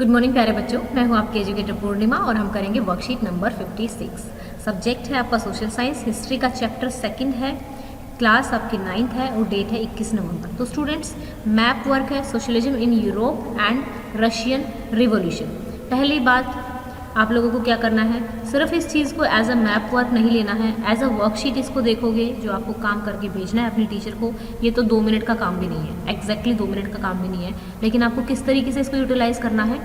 Good morning प्यारे बच्चों, मैं हूं आपकी एजुकेटर पूर्णिमा और हम करेंगे वर्कशीट नंबर 56। सब्जेक्ट है आपका सोशल साइंस, हिस्ट्री का चैप्टर सेकंड है, क्लास आपकी 9th है और डेट है 21 नवंबर। तो स्टूडेंट्स, मैप वर्क है socialism in Europe and Russian revolution. पहली बात आप लोगों को क्या करना है, सिर्फ इस चीज़ को एज अ मैप वर्क नहीं लेना है, एज अ वर्कशीट इसको देखोगे जो आपको काम करके भेजना है अपनी टीचर को। ये तो 2 मिनट का काम भी नहीं है, एग्जैक्टली 2 मिनट का काम भी नहीं है, लेकिन आपको किस तरीके से इसको यूटिलाइज करना है।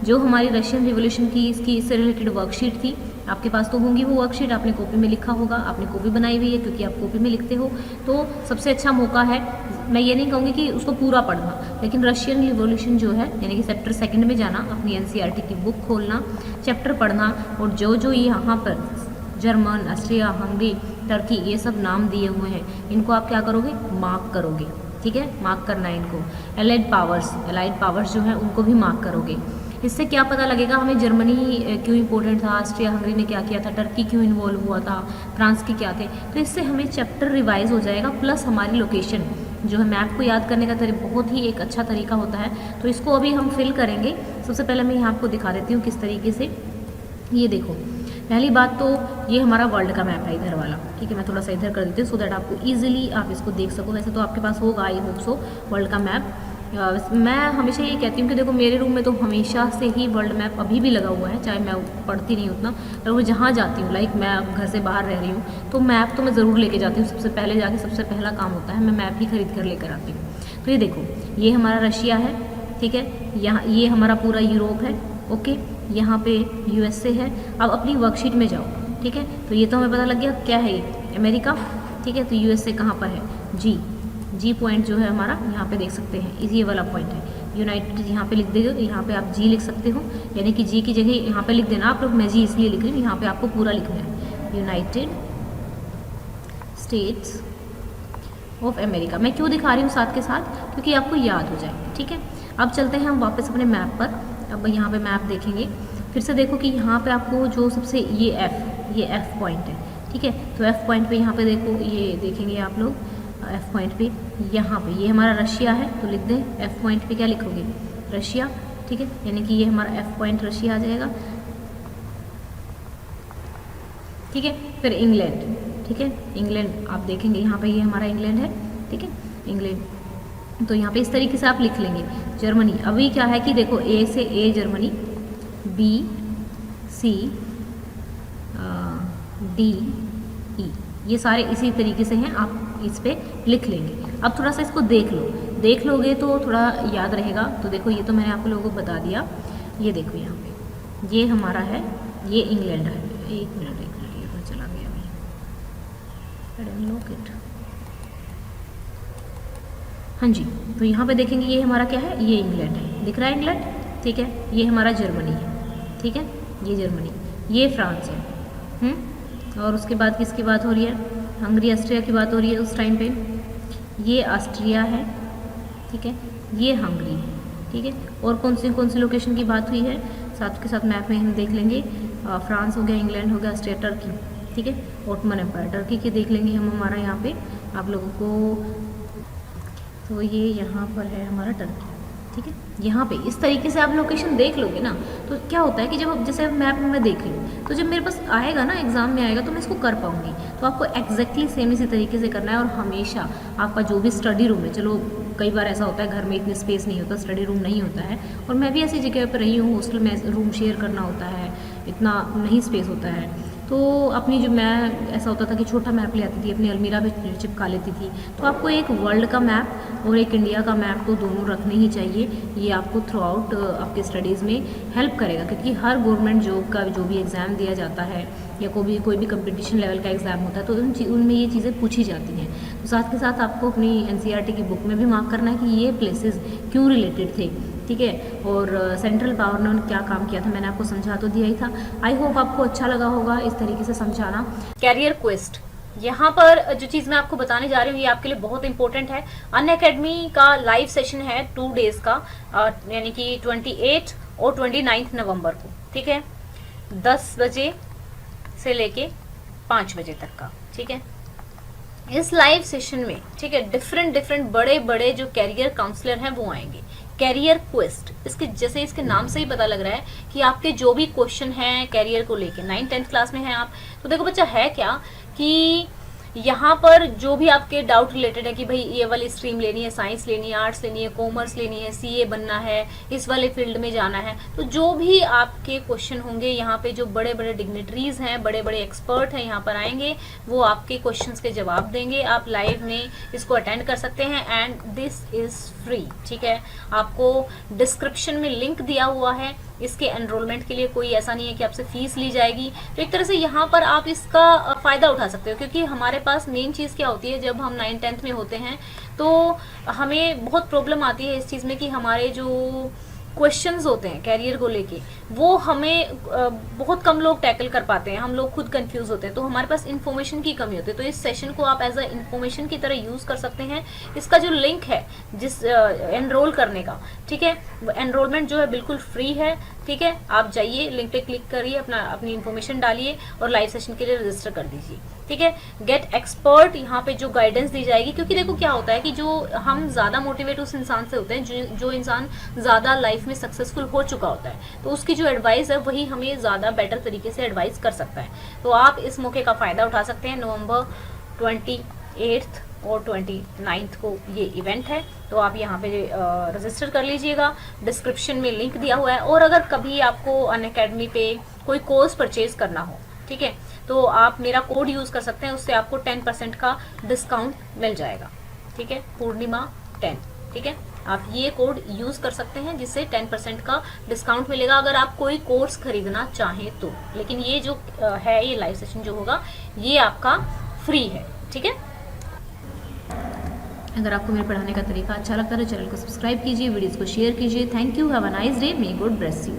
जो हमारी रशियन रिवॉल्यूशन की इससे रिलेटेड वर्कशीट थी, आपके पास तो होंगी वो वर्कशीट, आपने कॉपी में लिखा होगा, आपने कॉपी बनाई हुई है क्योंकि आप कॉपी में लिखते हो। तो सबसे अच्छा मौका है, मैं ये नहीं कहूँगी कि उसको पूरा पढ़ना, लेकिन रशियन रिवॉल्यूशन जो है यानी कि चैप्टर सेकंड में जाना, अपनी एनसीईआरटी की बुक खोलना, चैप्टर पढ़ना, और जो यहाँ पर जर्मन, ऑस्ट्रिया, हंगरी, टर्की ये सब नाम दिए हुए हैं, इनको आप क्या करोगे, मार्क करोगे। ठीक है, मार्क करना है इनको। एलाइड पावर्स जो है उनको भी मार्क करोगे। इससे क्या पता लगेगा हमें जर्मनी क्यों इंपॉर्टेंट था, ऑस्ट्रिया हंगरी ने क्या किया था, टर्की क्यों इन्वॉल्व हुआ था, फ्रांस के क्या थे। तो इससे हमें चैप्टर रिवाइज हो जाएगा, प्लस हमारी लोकेशन जो है मैप को याद करने का बहुत ही एक अच्छा तरीका होता है। तो इसको अभी हम फिल करेंगे। सबसे पहले मैं यहाँ आपको दिखा देती हूँ किस तरीके से। ये देखो, पहली बात तो ये हमारा वर्ल्ड का मैप है इधर वाला। ठीक है, मैं थोड़ा सा इधर कर देती हूँ सो दैट आपको ईजिली आप इसको देख सको। वैसे तो आपके पास होगा, आई होप सो, वर्ल्ड का मैप। मैं हमेशा ये कहती हूँ कि देखो, मेरे रूम में तो हमेशा से ही वर्ल्ड मैप अभी भी लगा हुआ है, चाहे मैं पढ़ती नहीं उतना, पर वो जहाँ जाती हूँ, लाइक मैं घर से बाहर रह रही हूँ तो मैप तो मैं ज़रूर लेके जाती हूँ। सबसे पहले जाके सबसे पहला काम होता है मैं मैप ही खरीद कर लेकर आती हूँ। तो ये देखो, ये हमारा रशिया है, ठीक है, यहाँ ये हमारा पूरा यूरोप है, ओके, यहाँ पे यूएसए है। अब अपनी वर्कशीट में जाओ, ठीक है, तो ये तो हमें पता लग गया क्या है ये, अमेरिका। ठीक है, तो यूएसए कहाँ पर है, जी पॉइंट जो है हमारा यहाँ पे देख सकते हैं, इसी ये वाला पॉइंट है। यूनाइटेड यहाँ पे लिख देगा, यहाँ पे आप जी लिख सकते हो, यानी कि जी की जगह यहाँ पे लिख देना आप लोग। मैं जी इसलिए लिख रही हूँ, यहाँ पे आपको पूरा लिखना है, यूनाइटेड स्टेट्स ऑफ अमेरिका। मैं क्यों दिखा रही हूँ साथ के साथ, क्योंकि आपको याद हो जाए। ठीक है, अब चलते हैं हम वापस अपने मैप पर। अब यहाँ पे मैप देखेंगे, फिर से देखो कि यहाँ पे आपको जो सबसे ये एफ पॉइंट है, ठीक है, तो एफ पॉइंट पे यहाँ पे देखो, ये देखेंगे आप लोग एफ पॉइंट पे, यहाँ पे ये हमारा रशिया है, तो लिख दें एफ पॉइंट पे क्या लिखोगे, रशिया। ठीक है, यानी कि ये हमारा एफ पॉइंट रशिया आ जाएगा। ठीक है, फिर इंग्लैंड, ठीक है, इंग्लैंड आप देखेंगे यहाँ पे, ये हमारा इंग्लैंड है, ठीक है, इंग्लैंड। तो यहाँ पे इस तरीके से आप लिख लेंगे। जर्मनी, अभी क्या है कि देखो, ए से A Germany, B C D E, ये सारे इसी तरीके से हैं, आप इस पे लिख लेंगे। अब थोड़ा सा इसको देख लोगे तो थोड़ा याद रहेगा। तो देखो, ये तो मैंने आप लोगों को बता दिया। ये देखो यहाँ पे ये हमारा है, ये इंग्लैंड है। एक मिनट ये तो चला गया भाई, हाँ जी, तो यहाँ पे देखेंगे ये हमारा क्या है, ये इंग्लैंड है, दिख रहा है इंग्लैंड। ठीक है, ये हमारा जर्मनी है, ठीक है, ये जर्मनी, ये फ्रांस है। और उसके बाद किसकी बात हो रही है, हंगरी ऑस्ट्रिया की बात हो रही है उस टाइम पे। ये ऑस्ट्रिया है, ठीक है, ये हंगरी है, ठीक है। और कौन सी लोकेशन की बात हुई है, साथ के साथ मैप में हम देख लेंगे। फ्रांस हो गया, इंग्लैंड हो गया, ऑस्ट्रिया, टर्की, ठीक है, ऑटोमन एम्पायर, टर्की के देख लेंगे हम। हमारा यहाँ पे आप लोगों को, तो ये यहाँ पर है हमारा टर्की, ठीक है। यहाँ पे इस तरीके से आप लोकेशन देख लोगे ना, तो क्या होता है कि जब जैसे मैप में मैं देख रही हूँ, तो जब मेरे पास आएगा ना, एग्जाम में आएगा, तो मैं इसको कर पाऊंगी। तो आपको एग्जैक्टली सेम इसी तरीके से करना है। और हमेशा आपका जो भी स्टडी रूम है, चलो कई बार ऐसा होता है घर में इतनी स्पेस नहीं होता, स्टडी रूम नहीं होता है, और मैं भी ऐसी जगह पर रही हूँ, हॉस्टल में रूम शेयर करना होता है, इतना नहीं स्पेस होता है। तो अपनी जो मैं ऐसा होता था कि छोटा मैप ले आती थी, अपनी अलमीरा में चिपका लेती थी। तो आपको एक वर्ल्ड का मैप और एक इंडिया का मैप तो दोनों रखने ही चाहिए। ये आपको थ्रू आउट आपके स्टडीज़ में हेल्प करेगा, क्योंकि हर गवर्नमेंट जॉब का जो भी एग्ज़ाम दिया जाता है या कोई भी कंपटीशन लेवल का एग्ज़ाम होता है, तो उनमें ये चीज़ें पूछी जाती हैं। तो साथ के साथ आपको अपनी एनसीईआरटी की बुक में भी मार्क करना है कि ये प्लेसेस क्यों रिलेटेड थे, ठीक है, और सेंट्रल पावर ने क्या काम किया था, मैंने आपको समझा तो दिया ही था। आई होप आपको अच्छा लगा होगा इस तरीके से समझाना। कैरियर क्वेस्ट, यहाँ पर जो चीज़ मैं आपको बताने जा रही हूँ ये आपके लिए बहुत इंपॉर्टेंट है। अनअकैडमी का लाइव सेशन है 2 डेज का, यानी कि 28 और 29 नवंबर को, ठीक है, 10 बजे से लेके 5 बजे तक का, ठीक है। इस लाइव सेशन में, ठीक है, डिफरेंट बड़े जो कैरियर काउंसलर हैं वो आएंगे। कैरियर क्वेस्ट, इसके जैसे इसके नाम से ही पता लग रहा है कि आपके जो भी क्वेश्चन हैं कैरियर को लेके, 9th-10th क्लास में हैं आप, तो देखो बच्चा है क्या कि यहाँ पर जो भी आपके डाउट रिलेटेड है कि भाई ये वाली स्ट्रीम लेनी है, साइंस लेनी है, आर्ट्स लेनी है, कॉमर्स लेनी है, सीए बनना है, इस वाले फील्ड में जाना है, तो जो भी आपके क्वेश्चन होंगे यहाँ पे जो बड़े बड़े डिग्नेटरीज हैं, बड़े बड़े एक्सपर्ट हैं यहाँ पर आएंगे, वो आपके क्वेश्चंस के जवाब देंगे। आप लाइव में इसको अटेंड कर सकते हैं एंड दिस इज फ्री, ठीक है। आपको डिस्क्रिप्शन में लिंक दिया हुआ है, इसके एनरोलमेंट के लिए कोई ऐसा नहीं है कि आपसे फीस ली जाएगी। तो एक तरह से यहाँ पर आप इसका फायदा उठा सकते हो, क्योंकि हमारे पास मेन चीज़ क्या होती है, जब हम 9th-10th में होते हैं तो हमें बहुत प्रॉब्लम आती है इस चीज़ में कि हमारे जो क्वेश्चंस होते हैं कैरियर को लेके वो हमें बहुत कम लोग टैकल कर पाते हैं, हम लोग खुद कंफ्यूज होते हैं, तो हमारे पास इन्फॉर्मेशन की कमी होती है। तो इस सेशन को आप एज अ इन्फॉर्मेशन की तरह यूज कर सकते हैं। इसका जो लिंक है जिस एनरोल करने का, ठीक है, एनरोलमेंट जो है बिल्कुल फ्री है, ठीक है। आप जाइए, लिंक पे क्लिक करिए, अपनी इन्फॉर्मेशन डालिए और लाइव सेशन के लिए रजिस्टर कर दीजिए, ठीक है। गेट एक्सपर्ट, यहाँ पे जो गाइडेंस दी जाएगी, क्योंकि देखो क्या होता है कि जो हम ज्यादा मोटिवेट उस इंसान से होते हैं जो इंसान ज्यादा लाइफ में सक्सेसफुल हो चुका होता है, तो उसकी जो एडवाइस है वही हमें ज्यादा बेटर तरीके से एडवाइस कर सकता है। तो आप इस मौके का फायदा उठा सकते हैं। नवंबर 28 और 29 को ये इवेंट है, तो आप यहाँ पे रजिस्टर कर लीजिएगा। डिस्क्रिप्शन में लिंक दिया हुआ है। और अगर कभी आपको अनअकैडमी पे कोई कोर्स परचेज करना हो, ठीक है, तो आप मेरा कोड यूज कर सकते हैं, उससे आपको 10% का डिस्काउंट मिल जाएगा, ठीक है, पूर्णिमा 10, ठीक है। आप ये कोड यूज कर सकते हैं जिससे 10% का डिस्काउंट मिलेगा अगर आप कोई कोर्स खरीदना चाहें तो। लेकिन ये जो है, ये लाइव सेशन जो होगा ये आपका फ्री है, ठीक है। अगर आपको मेरे पढ़ाने का तरीका अच्छा लगता है तो चैनल को सब्सक्राइब कीजिए, वीडियोस को शेयर कीजिए। Thank you, have a nice day, may God bless you.